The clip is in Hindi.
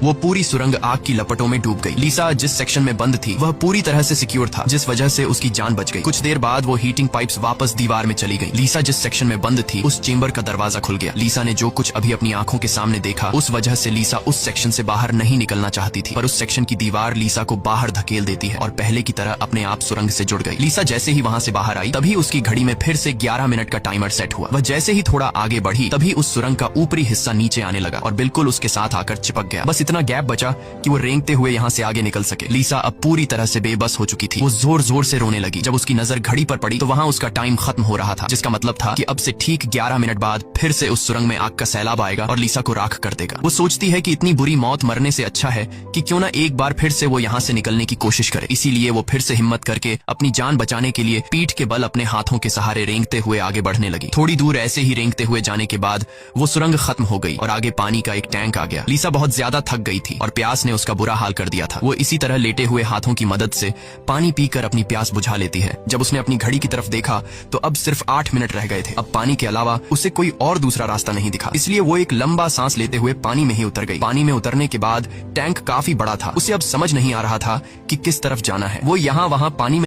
वो पूरी सुरंग आग की लपटों में डूब गई। लीसा जिस सेक्शन में बंद थी वह पूरी तरह से सिक्योर था, जिस वजह से उसकी जान बच गई। कुछ देर बाद वो हीटिंग पाइप्स वापस दीवार में चली गई। लीसा जिस सेक्शन में बंद थी उस चेंबर का दरवाजा खुल गया। लीसा ने जो कुछ अभी अपनी आंखों के सामने देखा उस वजह से लीसा उस सेक्शन से बाहर नहीं निकलना चाहती थी, पर उस सेक्शन की दीवार लीसा को बाहर धकेल देती है और पहले की तरह अपने आप सुरंग से जुड़ गई। लीसा जैसे ही वहां से बाहर आई तभी उसकी घड़ी में फिर से 11 मिनट का टाइमर सेट हुआ। वह जैसे ही थोड़ा आगे बढ़ी तभी उस सुरंग का ऊपरी हिस्सा नीचे आने लगा और बिल्कुल उसके साथ आकर चिपक गया। बस इतना गैप बचा कि वो रेंगते हुए यहाँ से आगे निकल सके। लीसा अब पूरी तरह से बेबस हो चुकी थी। वो जोर जोर से रोने लगी। जब उसकी नजर घड़ी पर पड़ी तो वहाँ उसका टाइम खत्म हो रहा था, जिसका मतलब था कि अब से ठीक 11 मिनट बाद फिर से उस सुरंग में आग का सैलाब आएगा और लीसा को राख कर देगा। वो सोचती है कि इतनी बुरी मौत मरने से अच्छा है कि क्यों ना एक बार फिर से वो यहाँ से निकलने की कोशिश करे। इसीलिए वो फिर से हिम्मत करके अपनी जान बचाने के लिए पीठ के बल अपने हाथों के सहारे रेंगते हुए आगे बढ़ने लगी। थोड़ी दूर ऐसे ही रेंगते हुए जाने के बाद वो सुरंग खत्म हो गई और आगे पानी का एक टैंक आ गया। लीसा बहुत ज्यादा थक गई थी और प्यास ने उसका बुरा हाल कर दिया था। वो इसी तरह लेटे हुए हाथों की मदद से पानी पीकर अपनी प्यास बुझा लेती है। जब उसने अपनी घड़ी की तरफ देखा तो अब सिर्फ 8 मिनट रह गए थे। अब पानी के अलावा उसे कोई और दूसरा रास्ता नहीं दिखा, इसलिए वो एक लंबा सांस लेते हुए पानी में ही उतर गई। पानी में उतरने के बाद टैंक काफी बड़ा था। उसे अब समझ नहीं आ रहा था कि किस तरफ जाना है। वो यहाँ वहाँ पानी में